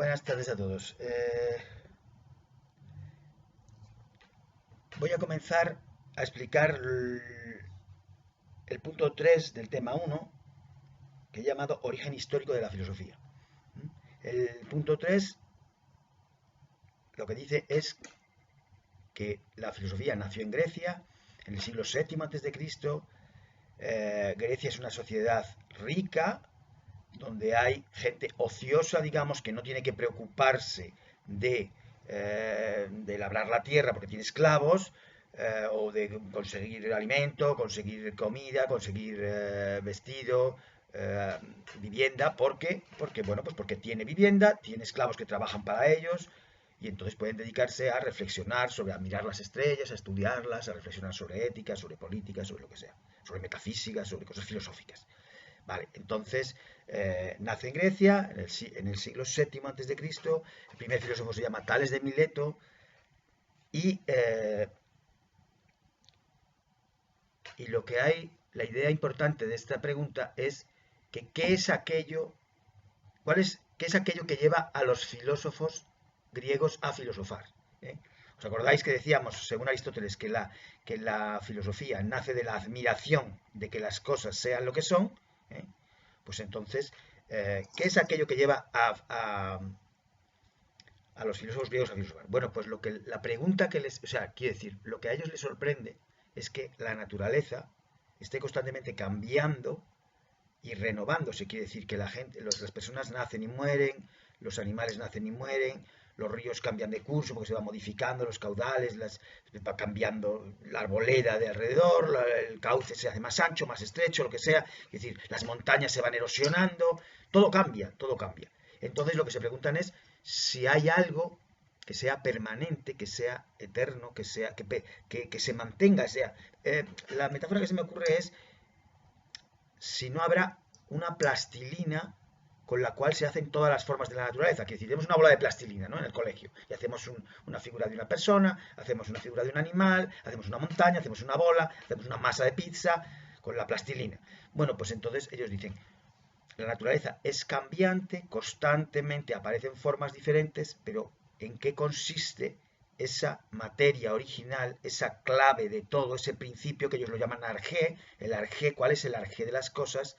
Buenas tardes a todos. Voy a comenzar a explicar el punto 3 del tema 1, que he llamado Origen histórico de la filosofía. El punto 3 lo que dice es que la filosofía nació en Grecia, en el siglo VII a.C. Grecia es una sociedad rica, donde hay gente ociosa, digamos, que no tiene que preocuparse de labrar la tierra porque tiene esclavos, o de conseguir alimento, conseguir comida, conseguir vestido, vivienda, bueno, pues porque tiene vivienda, tiene esclavos que trabajan para ellos, y entonces pueden dedicarse a reflexionar sobre, a mirar las estrellas, a estudiarlas, a reflexionar sobre ética, sobre política, sobre lo que sea, sobre metafísica, sobre cosas filosóficas. Vale, entonces nace en Grecia en el siglo VII a.C. El primer filósofo se llama Tales de Mileto y, y lo que hay, la idea importante de esta pregunta es que qué es aquello, qué es aquello que lleva a los filósofos griegos a filosofar. ¿eh? ¿Os acordáis que decíamos, según Aristóteles, que la filosofía nace de la admiración de que las cosas sean lo que son? ¿eh? Pues entonces, ¿qué es aquello que lleva a los filósofos griegos a filosofar? Bueno, pues la pregunta que les, o sea, quiero decir, lo que a ellos les sorprende es que la naturaleza esté constantemente cambiando y renovándose. Quiere decir que las personas nacen y mueren, los animales nacen y mueren, los ríos cambian de curso porque se van modificando los caudales, va cambiando la arboleda de alrededor, el cauce se hace más ancho, más estrecho, lo que sea. Es decir, las montañas se van erosionando, todo cambia, todo cambia. Entonces lo que se preguntan es si hay algo que sea permanente, que sea eterno, que se mantenga. La metáfora que se me ocurre es si no habrá una plastilina con la cual se hacen todas las formas de la naturaleza. Que tenemos una bola de plastilina, ¿no? En el colegio y hacemos una figura de una persona, hacemos una figura de un animal, hacemos una montaña, hacemos una bola, hacemos una masa de pizza con la plastilina. Bueno, pues entonces ellos dicen, la naturaleza es cambiante, constantemente aparecen formas diferentes, pero ¿en qué consiste esa materia original, esa clave de todo, ese principio que ellos lo llaman arjé? El arjé, ¿cuál es el arjé de las cosas?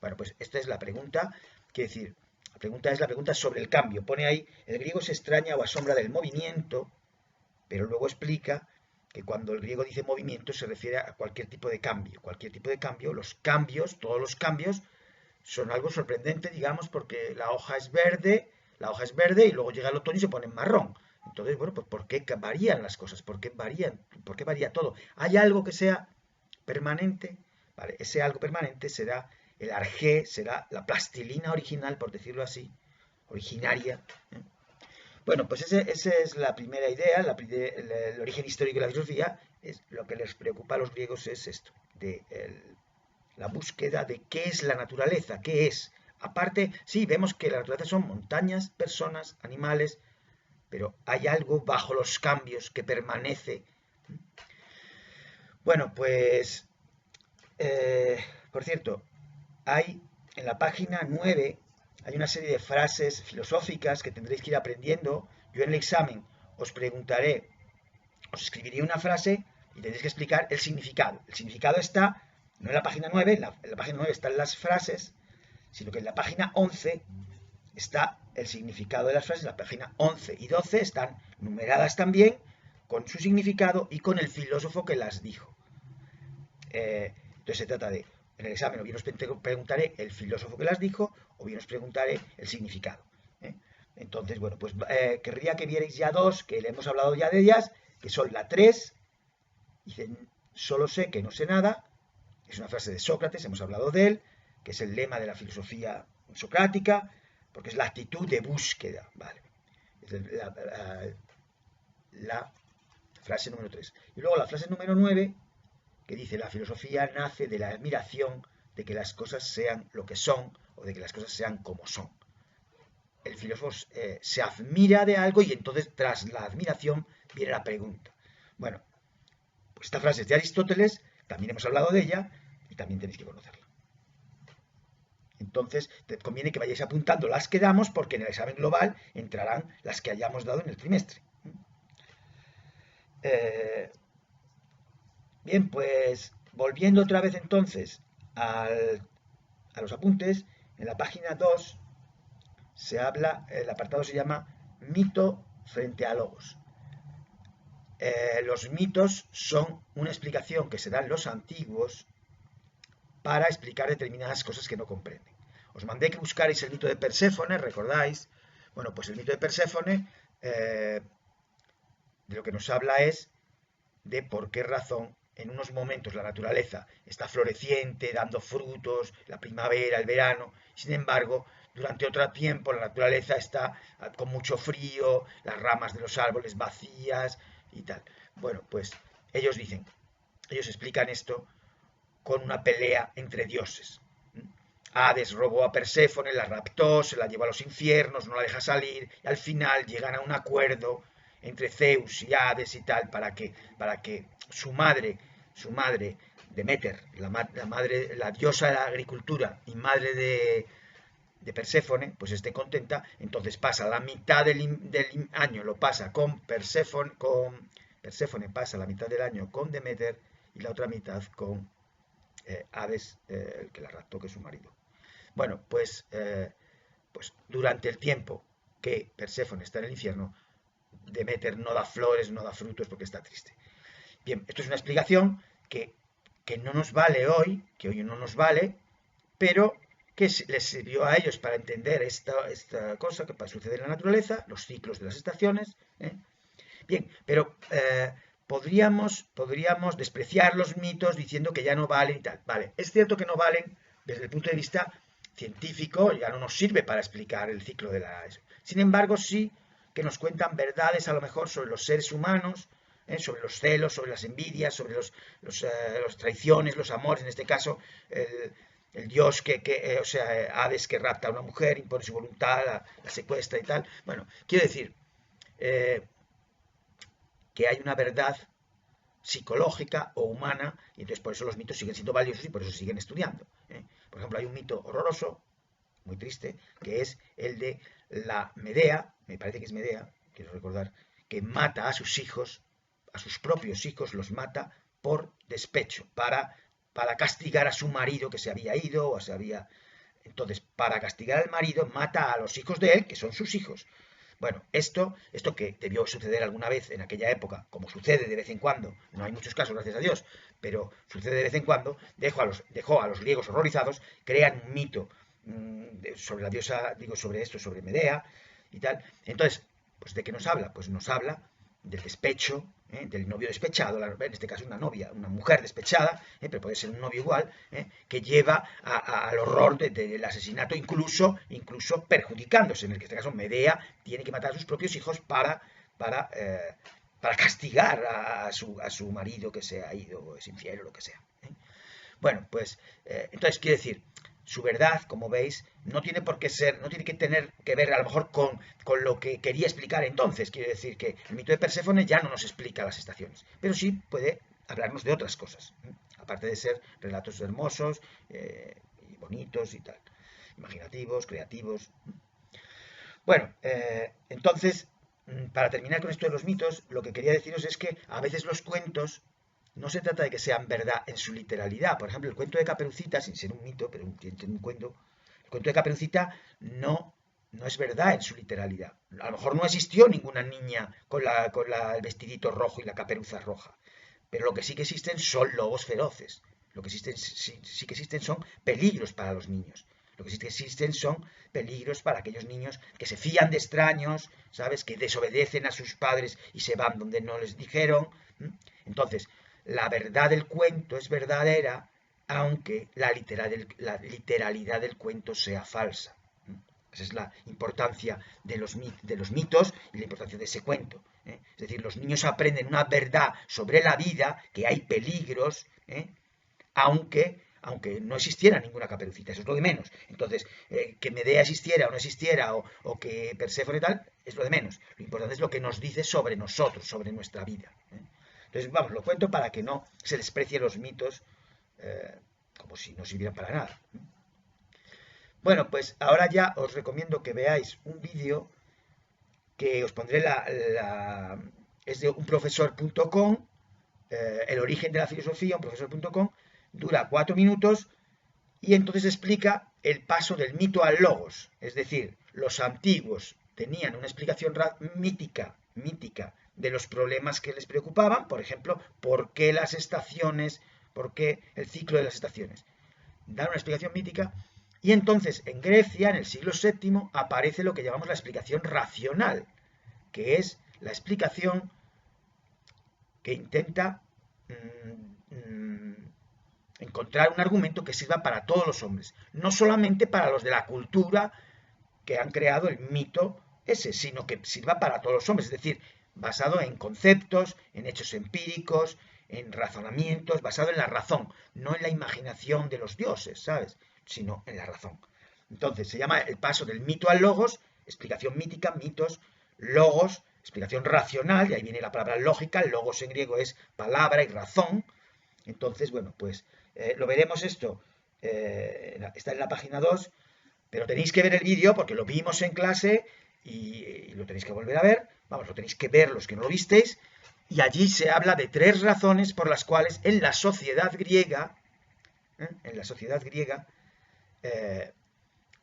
Bueno, pues esta es la pregunta, quiere decir, la pregunta es la pregunta sobre el cambio. Pone ahí, el griego se extraña o asombra del movimiento, pero luego explica que cuando el griego dice movimiento se refiere a cualquier tipo de cambio. Cualquier tipo de cambio, los cambios, todos los cambios, son algo sorprendente, digamos, porque la hoja es verde y luego llega el otoño y se pone en marrón. Entonces, bueno, pues ¿por qué varían las cosas? ¿Por qué varía todo? ¿Hay algo que sea permanente? Vale, ese algo permanente será el arjé, será la plastilina original, por decirlo así, originaria. ¿eh? Bueno, pues esa es la primera idea, el origen histórico de la filosofía. Es, lo que les preocupa a los griegos es esto, la búsqueda de qué es la naturaleza, qué es. Aparte, sí, vemos que la naturaleza son montañas, personas, animales, pero hay algo bajo los cambios que permanece. Bueno, pues, por cierto, hay en la página 9, hay una serie de frases filosóficas que tendréis que ir aprendiendo. Yo en el examen os preguntaré, os escribiré una frase y tendréis que explicar el significado. El significado está, no en la página 9, en la página 9 están las frases, sino que en la página 11 está el significado de las frases. La página 11 y 12 están numeradas también con su significado y con el filósofo que las dijo. Entonces se trata de, en el examen, o bien os preguntaré el filósofo que las dijo, o bien os preguntaré el significado. ¿eh? Entonces, bueno, pues querría que vierais ya dos, que le hemos hablado ya de ellas, que son la 3, dicen, solo sé que no sé nada, es una frase de Sócrates, hemos hablado de él, que es el lema de la filosofía socrática, porque es la actitud de búsqueda, ¿vale? Es la frase número 3. Y luego la frase número 9, que dice, la filosofía nace de la admiración de que las cosas sean lo que son, o de que las cosas sean como son. El filósofo se admira de algo y entonces tras la admiración viene la pregunta. Bueno, pues esta frase es de Aristóteles, también hemos hablado de ella y también tenéis que conocerla. Entonces, te conviene que vayáis apuntando las que damos porque en el examen global entrarán las que hayamos dado en el trimestre. Eh, bien, pues volviendo otra vez entonces a los apuntes, en la página 2 se habla, el apartado se llama mito frente a logos. Los mitos son una explicación que se dan los antiguos para explicar determinadas cosas que no comprenden. Os mandé que buscarais el mito de Perséfone, ¿recordáis? Bueno, pues el mito de Perséfone de lo que nos habla es de por qué razón en unos momentos la naturaleza está floreciente, dando frutos, la primavera, el verano, sin embargo, durante otro tiempo la naturaleza está con mucho frío, las ramas de los árboles vacías y tal. Bueno, pues ellos dicen, ellos explican esto con una pelea entre dioses. Hades robó a Perséfone, la raptó, se la llevó a los infiernos, no la deja salir, y al final llegan a un acuerdo entre Zeus y Hades y tal, para que su madre, Demeter, la diosa de la agricultura y madre de Perséfone, pues esté contenta, entonces pasa la mitad del año, lo pasa con Perséfone pasa la mitad del año con Demeter y la otra mitad con Hades, el que la raptó, que es su marido. Bueno, pues durante el tiempo que Perséfone está en el infierno, Demeter no da flores, no da frutos porque está triste. Bien, esto es una explicación que no nos vale hoy, que hoy no nos vale, pero que les sirvió a ellos para entender esta cosa que sucede en la naturaleza, los ciclos de las estaciones. Bien, pero podríamos despreciar los mitos diciendo que ya no valen y tal. Vale, es cierto que no valen desde el punto de vista científico, ya no nos sirve para explicar el ciclo de la... Sin embargo, sí que nos cuentan verdades a lo mejor sobre los seres humanos, sobre los celos, sobre las envidias, sobre los traiciones, los amores, en este caso, el dios o sea, Hades que rapta a una mujer, impone su voluntad, la secuestra y tal. Bueno, quiero decir que hay una verdad psicológica o humana, y entonces por eso los mitos siguen siendo valiosos y por eso se siguen estudiando. Por ejemplo, hay un mito horroroso, muy triste, que es el de la Medea, me parece que es Medea, quiero recordar, que mata a sus hijos, a sus propios hijos, los mata por despecho, para castigar a su marido que se había ido o se había... Entonces, para castigar al marido, mata a los hijos de él, que son sus hijos. Bueno, esto que debió suceder alguna vez en aquella época, como sucede de vez en cuando, no hay muchos casos, gracias a Dios, pero sucede de vez en cuando, dejó a los griegos horrorizados, crean un mito sobre la diosa, digo, sobre esto, sobre Medea y tal. Entonces, pues ¿de qué nos habla? Pues nos habla del despecho, del novio despechado, en este caso una novia, una mujer despechada, pero puede ser un novio igual, que lleva al horror del asesinato, incluso perjudicándose. En este caso, Medea tiene que matar a sus propios hijos para castigar a su marido que se ha ido, o es infiel o lo que sea. Bueno, pues entonces quiere decir, su verdad, como veis, no tiene por qué ser, no tiene que tener que ver a lo mejor con lo que quería explicar entonces. Quiere decir que el mito de Perséfone ya no nos explica las estaciones, pero sí puede hablarnos de otras cosas, aparte de ser relatos hermosos y bonitos y tal, imaginativos, creativos. Bueno, entonces, para terminar con esto de los mitos, lo que quería deciros es que a veces los cuentos no se trata de que sean verdad en su literalidad. Por ejemplo, el cuento de Caperucita, sin ser un mito, pero un cuento, el cuento de Caperucita no es verdad en su literalidad. A lo mejor no existió ninguna niña con el vestidito rojo y la caperuza roja, pero lo que sí que existen son lobos feroces. Lo que sí que existen son peligros para los niños. Lo que sí que existen son peligros para aquellos niños que se fían de extraños, ¿sabes? Que desobedecen a sus padres y se van donde no les dijeron. Entonces, la verdad del cuento es verdadera, aunque la literalidad del cuento sea falsa. Esa es la importancia de los mitos y la importancia de ese cuento. Es decir, los niños aprenden una verdad sobre la vida, que hay peligros, aunque no existiera ninguna Caperucita, eso es lo de menos. Entonces, que Medea existiera o no existiera, o que Perséfone tal, es lo de menos. Lo importante es lo que nos dice sobre nosotros, sobre nuestra vida. Entonces, vamos, lo cuento para que no se desprecie los mitos como si no sirvieran para nada. Bueno, pues ahora ya os recomiendo que veáis un vídeo que os pondré es de unprofesor.com, el origen de la filosofía, unprofesor.com, dura 4 minutos y entonces explica el paso del mito al logos. Es decir, los antiguos tenían una explicación mítica de los problemas que les preocupaban, por ejemplo, por qué las estaciones, por qué el ciclo de las estaciones. Dan una explicación mítica y entonces en Grecia, en el siglo VII, aparece lo que llamamos la explicación racional, que es la explicación que intenta encontrar un argumento que sirva para todos los hombres, no solamente para los de la cultura que han creado el mito ese, sino que sirva para todos los hombres, es decir, basado en conceptos, en hechos empíricos, en razonamientos, basado en la razón, no en la imaginación de los dioses, ¿sabes? Sino en la razón. Entonces, se llama el paso del mito al logos, explicación mítica, mitos, logos, explicación racional, y ahí viene la palabra lógica, logos en griego es palabra y razón. Entonces, bueno, pues lo veremos esto, está en la página 2, pero tenéis que ver el vídeo porque lo vimos en clase y lo tenéis que volver a ver. Vamos, lo tenéis que ver los que no lo visteis. Y allí se habla de 3 razones por las cuales en la sociedad griega,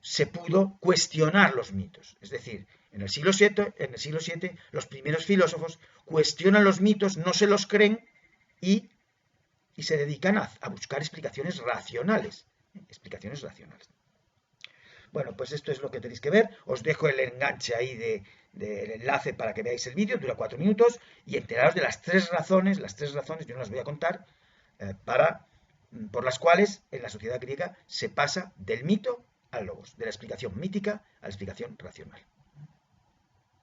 se pudo cuestionar los mitos. Es decir, en el siglo VII, los primeros filósofos cuestionan los mitos, no se los creen y se dedican a buscar explicaciones racionales. Explicaciones racionales. Bueno, pues esto es lo que tenéis que ver. Os dejo el enganche ahí del enlace para que veáis el vídeo, dura 4 minutos, y enteraros de las 3 razones, yo no las voy a contar, por las cuales en la sociedad griega se pasa del mito al logos, de la explicación mítica a la explicación racional.